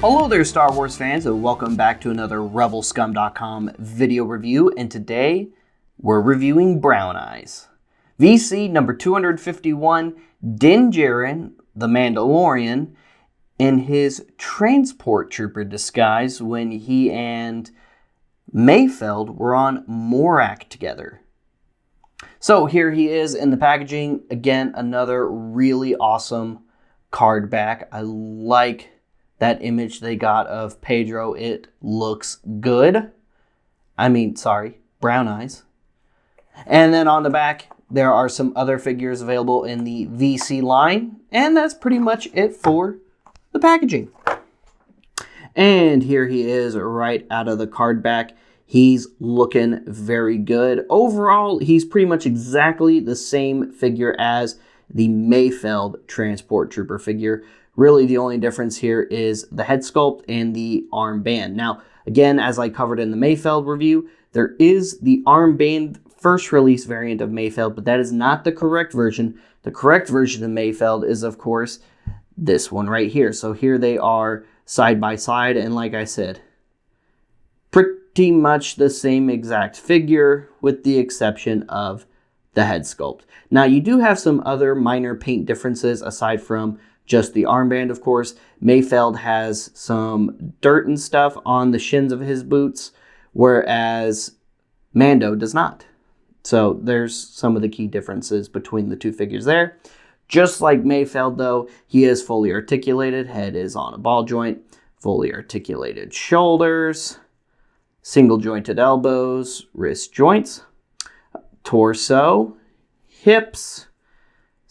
Hello there, Star Wars fans, and welcome back to another Rebelscum.com video review. And today, we're reviewing Brown Eyes. VC number 251, Din Djarin, the Mandalorian, in his transport trooper disguise when he and Mayfeld were on Morak together. So here he is in the packaging. Again, another really awesome card back. I like that image they got of Pedro. It looks good. Brown Eyes. And then on the back, there are some other figures available in the VC line. And that's pretty much it for the packaging. And here he is right out of the card back. He's looking very good. Overall, he's pretty much exactly the same figure as the Mayfeld Transport Trooper figure. Really, the only difference here is the head sculpt and the armband. Now, again, as I covered in the Mayfeld review, there is the armband first release variant of Mayfeld, but that is not the correct version. The correct version of Mayfeld is, of course, this one right here. So here they are side by side, and like I said, pretty much the same exact figure with the exception of the head sculpt. Now, you do have some other minor paint differences aside from just the armband, of course. Mayfeld has some dirt and stuff on the shins of his boots, whereas Mando does not. So there's some of the key differences between the two figures there. Just like Mayfeld, though, he is fully articulated. Head is on a ball joint, fully articulated shoulders, single jointed elbows, wrist joints, torso, hips,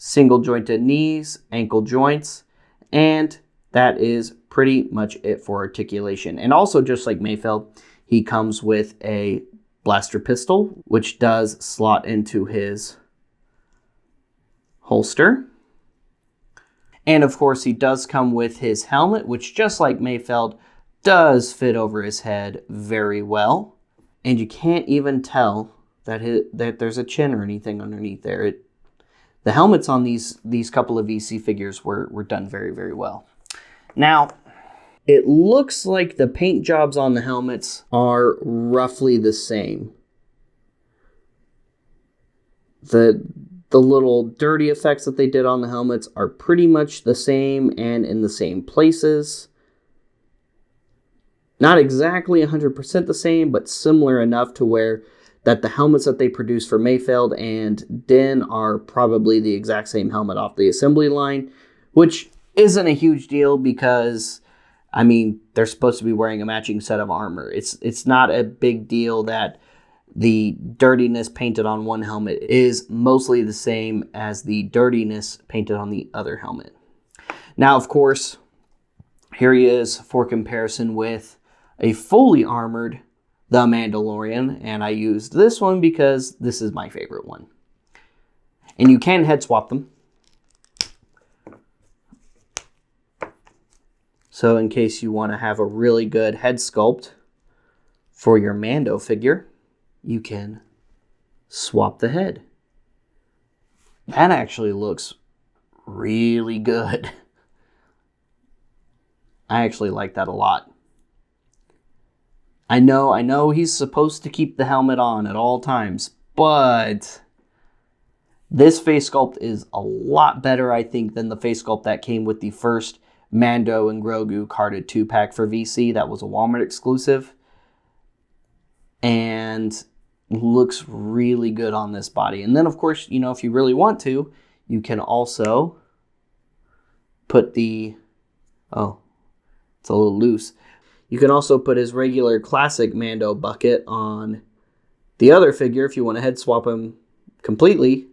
single jointed knees, ankle joints, and that is pretty much it for articulation. And also, just like Mayfeld, he comes with a blaster pistol, which does slot into his holster. And of course, he does come with his helmet, which, just like Mayfeld, does fit over his head very well. And you can't even tell that there's a chin or anything underneath there. The helmets on these couple of VC figures were done very, very well. Now, it looks like the paint jobs on the helmets are roughly the same. The little dirty effects that they did on the helmets are pretty much the same and in the same places. Not exactly 100% the same, but similar enough to where that the helmets that they produce for Mayfeld and Din are probably the exact same helmet off the assembly line, which isn't a huge deal because, they're supposed to be wearing a matching set of armor. It's not a big deal that the dirtiness painted on one helmet is mostly the same as the dirtiness painted on the other helmet. Now, of course, here he is for comparison with a fully armored The Mandalorian, and I used this one because this is my favorite one. And you can head swap them. So in case you want to have a really good head sculpt for your Mando figure, you can swap the head. That actually looks really good. I actually like that a lot. I know he's supposed to keep the helmet on at all times, but this face sculpt is a lot better, I think, than the face sculpt that came with the first Mando and Grogu carded 2-pack for VC. That was a Walmart exclusive. And looks really good on this body. And then, of course, if you really want to, you can also put the... Oh, it's a little loose. You can also put his regular classic Mando bucket on the other figure if you want to head swap him completely.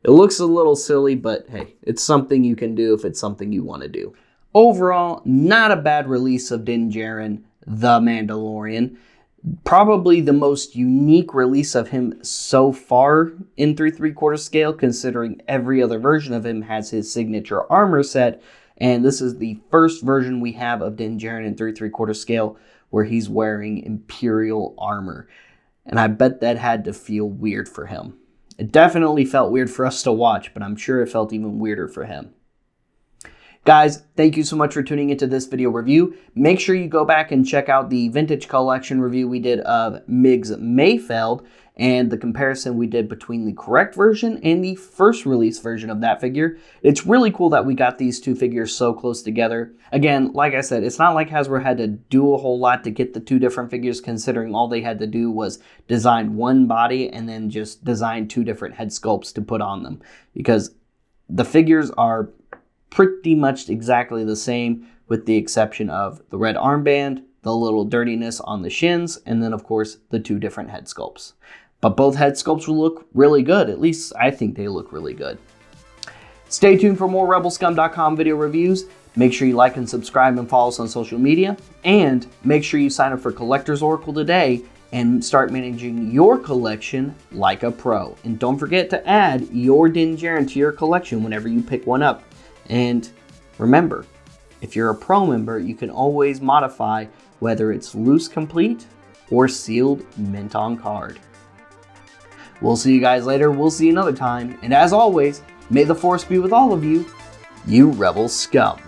It looks a little silly, but hey, it's something you can do if it's something you want to do. Overall, not a bad release of Din Djarin, the Mandalorian. Probably the most unique release of him so far in 3 3/4 scale, considering every other version of him has his signature armor set. And this is the first version we have of Din Djarin in 3 3/4 scale where he's wearing Imperial armor. And I bet that had to feel weird for him. It definitely felt weird for us to watch, but I'm sure it felt even weirder for him. Guys, thank you so much for tuning into this video review. Make sure you go back and check out the vintage collection review we did of Miggs Mayfeld and the comparison we did between the correct version and the first release version of that figure. It's really cool that we got these two figures so close together. Again, like I said, it's not like Hasbro had to do a whole lot to get the two different figures, considering all they had to do was design one body and then just design two different head sculpts to put on them, because the figures are pretty much exactly the same, with the exception of the red armband, the little dirtiness on the shins, and then of course the two different head sculpts. But both head sculpts will look really good. At least I think they look really good. Stay tuned for more Rebelscum.com video reviews. Make sure you like and subscribe and follow us on social media. And make sure you sign up for Collector's Oracle today and start managing your collection like a pro. And don't forget to add your Din Djarin to your collection whenever you pick one up. And remember, if you're a pro member, you can always modify whether it's loose complete or sealed mint on card. We'll see you guys later. We'll see you another time. And as always, may the force be with all of you, you Rebel scum.